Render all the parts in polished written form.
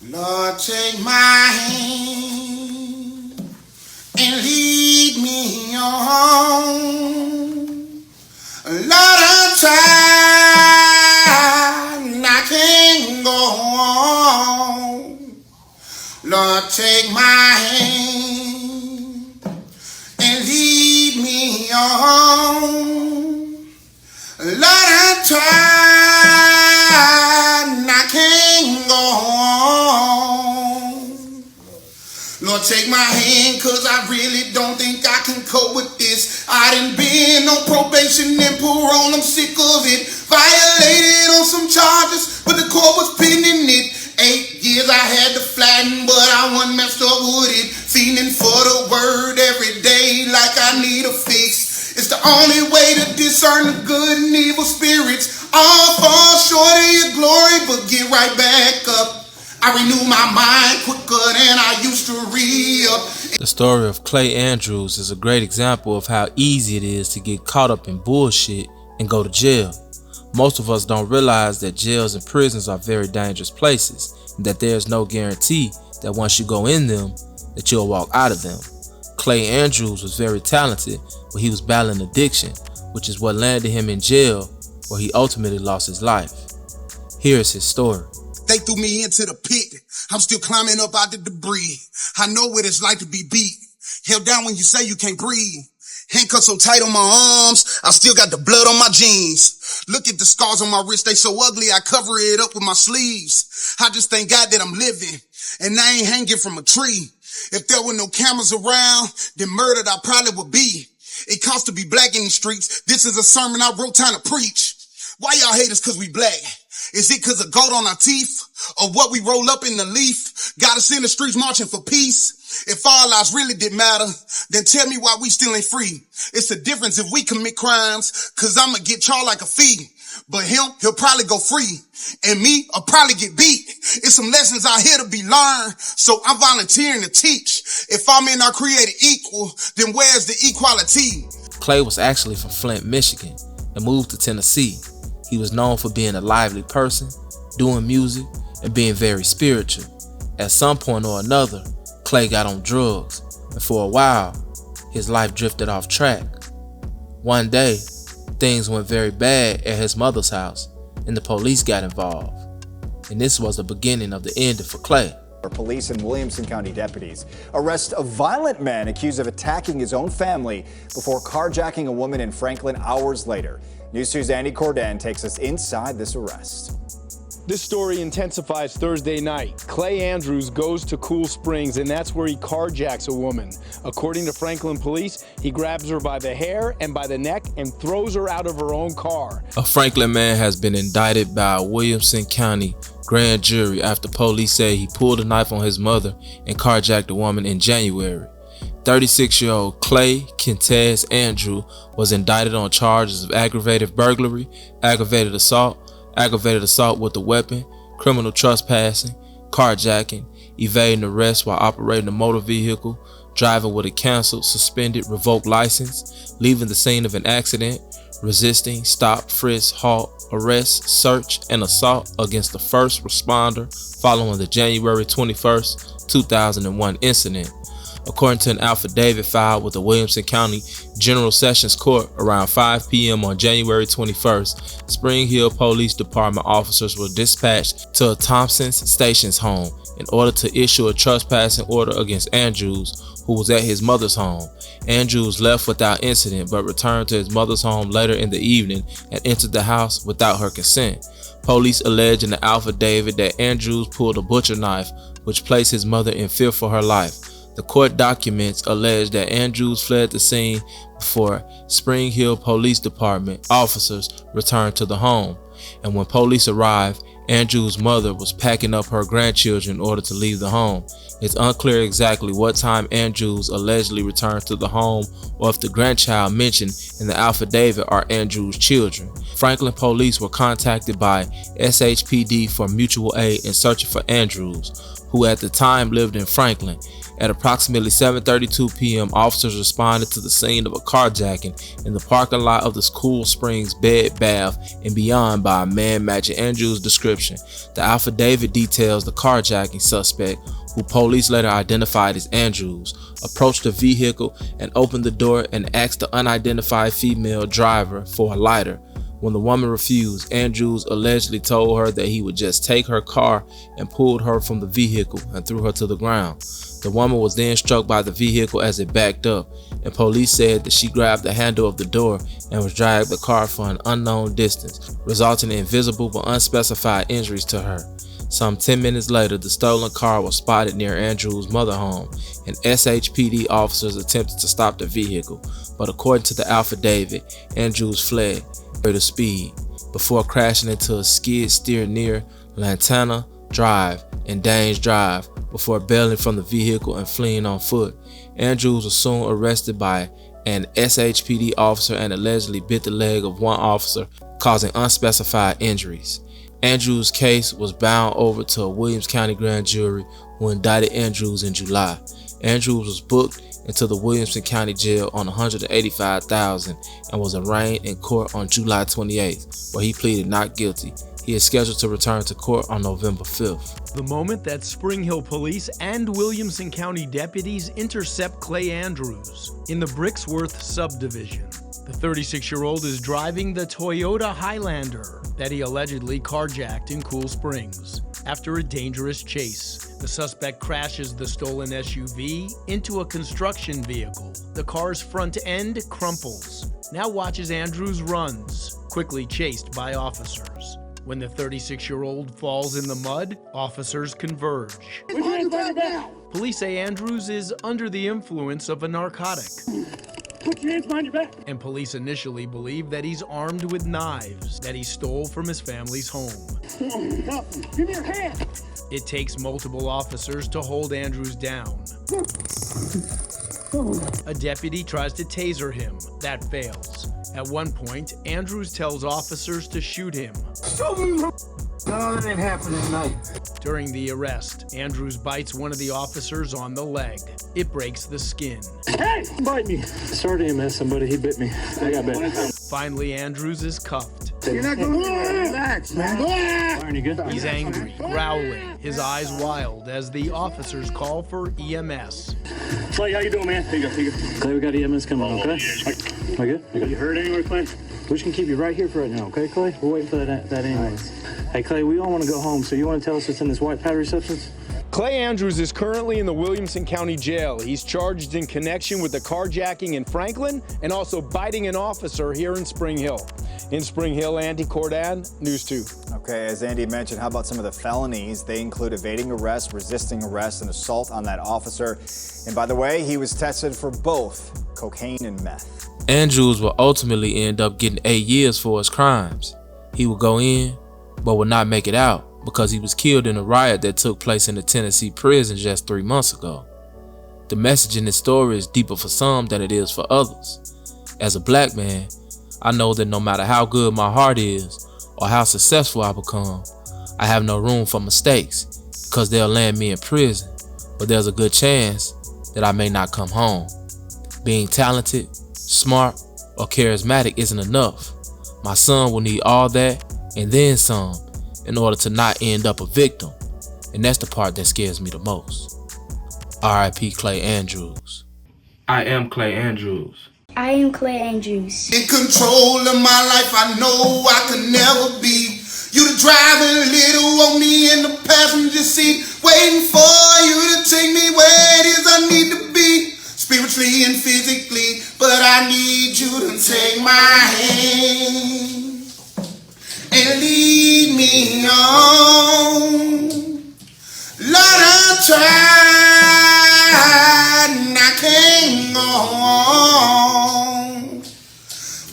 Lord, take my hand and lead me on. Lord, I'm tired and I can't go on. Lord, take my hand and lead me on. Lord, I'm tired and I can't go on. Lord, take my hand, cause I really don't think I can cope with this. I done been on probation and parole, I'm sick of it. Violated on some charges, but the court was pinning it. 8 years I had to flatten, but I wasn't messed up with it. Feeling for the word every day like I need a fix. It's the only way to discern the good and evil spirits. All fall short of your glory, but get right back up. I renew my mind quicker than I used to re-up. The story of Clay Andrews is a great example of how easy it is to get caught up in bullshit and go to jail. Most of us don't realize that jails and prisons are very dangerous places, and that there's no guarantee that once you go in them, that you'll walk out of them. Clay Andrews was very talented, but he was battling addiction, which is what landed him in jail, where he ultimately lost his life. Here's his story. They threw me into the pit. I'm still climbing up out the debris. I know what it's like to be beat. Held down when you say you can't breathe. Handcuffs so tight on my arms, I still got the blood on my jeans. Look at the scars on my wrist, they so ugly, I cover it up with my sleeves. I just thank God that I'm living, and I ain't hanging from a tree. If there were no cameras around, then murdered I probably would be. It costs to be black in these streets. This is a sermon I wrote time to preach. Why y'all hate us cause we black? Is it cause of gold on our teeth? Or what we roll up in the leaf? Got us in the streets marching for peace? If our lives really did matter, then tell me why we still ain't free. It's a difference if we commit crimes, cause I'ma get charged like a fee. But he'll probably go free. And me, I'll probably get beat. It's some lessons out here to be learned, so I'm volunteering to teach. If all men are created equal, then where's the equality? Clay was actually from Flint, Michigan, and moved to Tennessee. He was known for being a lively person, doing music, and being very spiritual. At some point or another, Clay got on drugs, and for a while, his life drifted off track. One day, things went very bad at his mother's house, and the police got involved. And this was the beginning of the end for Clay. Police and Williamson County deputies arrest a violent man accused of attacking his own family before carjacking a woman in Franklin hours later. News 2's Andy Cordan takes us inside this arrest. This story intensifies Thursday night. Clay Andrews goes to Cool Springs, and that's where he carjacks a woman. According to Franklin police, he grabs her by the hair and by the neck and throws her out of her own car. A Franklin man has been indicted by a Williamson County grand jury after police say he pulled a knife on his mother and carjacked a woman in January. 36-year-old Clay Kentez Andrew was indicted on charges of aggravated burglary, aggravated assault with a weapon, criminal trespassing, carjacking, evading arrest while operating a motor vehicle, driving with a canceled, suspended, revoked license, leaving the scene of an accident, resisting, stop, frisk, halt, arrest, search, and assault against the first responder following the January 21st, 2001 incident. According to an affidavit filed with the Williamson County General Sessions Court around 5 p.m. on January 21st, Spring Hill Police Department officers were dispatched to a Thompson's Station's home in order to issue a trespassing order against Andrews, who was at his mother's home. Andrews left without incident but returned to his mother's home later in the evening and entered the house without her consent. Police allege in the affidavit that Andrews pulled a butcher knife, which placed his mother in fear for her life. The court documents allege that Andrews fled the scene before Spring Hill Police Department officers returned to the home, and when police arrived, Andrews' mother was packing up her grandchildren in order to leave the home. It's unclear exactly what time Andrews allegedly returned to the home or if the grandchild mentioned in the affidavit are Andrews' children. Franklin police were contacted by SHPD for mutual aid in searching for Andrews, who at the time lived in Franklin. At approximately 7:32 p.m., officers responded to the scene of a carjacking in the parking lot of the Cool Springs Bed, Bath & Beyond by a man matching Andrews' description. The affidavit details the carjacking suspect, who police later identified as Andrews, approached the vehicle and opened the door and asked the unidentified female driver for a lighter. When the woman refused, Andrews allegedly told her that he would just take her car and pulled her from the vehicle and threw her to the ground. The woman was then struck by the vehicle as it backed up, and police said that she grabbed the handle of the door and was dragged the car for an unknown distance, resulting in visible but unspecified injuries to her. Some 10 minutes later, the stolen car was spotted near Andrews' mother home, and SHPD officers attempted to stop the vehicle, but according to the affidavit, Andrews fled at speed before crashing into a skid steer near Lantana Drive and Danes Drive before bailing from the vehicle and fleeing on foot. Andrews was soon arrested by an SHPD officer and allegedly bit the leg of one officer, causing unspecified injuries. Andrews' case was bound over to a Williams County grand jury who indicted Andrews in July. Andrews was booked into the Williamson County Jail on $185,000 and was arraigned in court on July 28th, where he pleaded not guilty. He is scheduled to return to court on November 5th. The moment that Spring Hill Police and Williamson County deputies intercept Clay Andrews in the Bricksworth subdivision. The 36-year-old is driving the Toyota Highlander that he allegedly carjacked in Cool Springs. After a dangerous chase, the suspect crashes the stolen SUV into a construction vehicle. The car's front end crumples. Now watch as Andrews runs, quickly chased by officers. When the 36-year-old falls in the mud, officers converge. Police say Andrews is under the influence of a narcotic. Put your hands behind your back. And police initially believe that he's armed with knives that he stole from his family's home. Give me your hand. It takes multiple officers to hold Andrews down. A deputy tries to taser him. That fails. At one point, Andrews tells officers to shoot him. No, that ain't happening tonight. During the arrest, Andrews bites one of the officers on the leg. It breaks the skin. Hey, bite me. Sorry to mess somebody. He bit me. I got bit. Finally, Andrews is cuffed. You're not going to relax, man. Aren't you good? He's angry, growling, his eyes wild as the officers call for EMS. Clay, how you doing, man? Here you go. Here you go. Clay, we got EMS coming, okay? Am I good? You hurt anywhere, Clay? We just can keep you right here for right now, okay, Clay? We're waiting for that ambulance. Hey, Clay, we all want to go home, so you want to tell us what's in this white powdery substance? Clay Andrews is currently in the Williamson County Jail. He's charged in connection with the carjacking in Franklin and also biting an officer here in Spring Hill. In Spring Hill, Andy Cordan, News 2. Okay, as Andy mentioned, how about some of the felonies? They include evading arrest, resisting arrest, and assault on that officer. And by the way, he was tested for both cocaine and meth. Andrews will ultimately end up getting 8 years for his crimes. He would go in, but would not make it out because he was killed in a riot that took place in a Tennessee prison just 3 months ago. The message in this story is deeper for some than it is for others. As a black man, I know that no matter how good my heart is or how successful I become, I have no room for mistakes because they'll land me in prison, but there's a good chance that I may not come home. Being talented, smart, or charismatic isn't enough. My son will need all that and then some in order to not end up a victim, and that's the part that scares me the most. R.I.P. Clay Andrews. I am Clay Andrews. I am Clay Andrews. In control of my life, I know I could never be. You the driving little on me in the passenger seat, waiting for you to take me where it is I need to be, spiritually and physically, but I need you to take my hand and lead me on. Lord, I tried and I can't go on.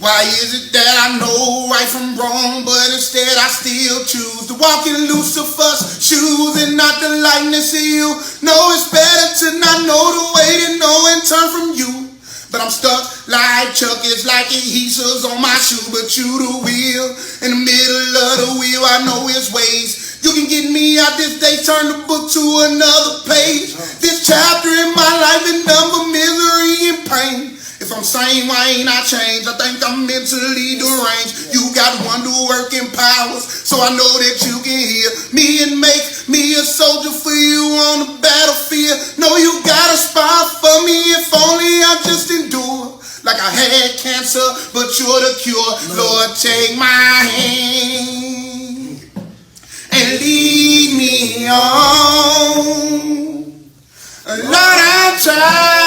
Why is it that I know right from wrong, but instead I still choose to walk in Lucifer's shoes and not the likeness of you? No, it's better to not know the way to know and turn from you. But I'm stuck like Chuck, it's like adhesives on my shoe. But you the wheel, in the middle of the wheel, I know his ways. You can get me out this day, turn the book to another page. This chapter in my life is number misery and pain. If I'm sane, why ain't I changed? I think I'm mentally deranged. You got wonder working powers, so I know that you can hear me and make me a soldier for you on the battlefield. Know you got a spot for me if only I just endure. Like I had cancer, but you're the cure. Lord, take my hand and lead me on. Lord, I try.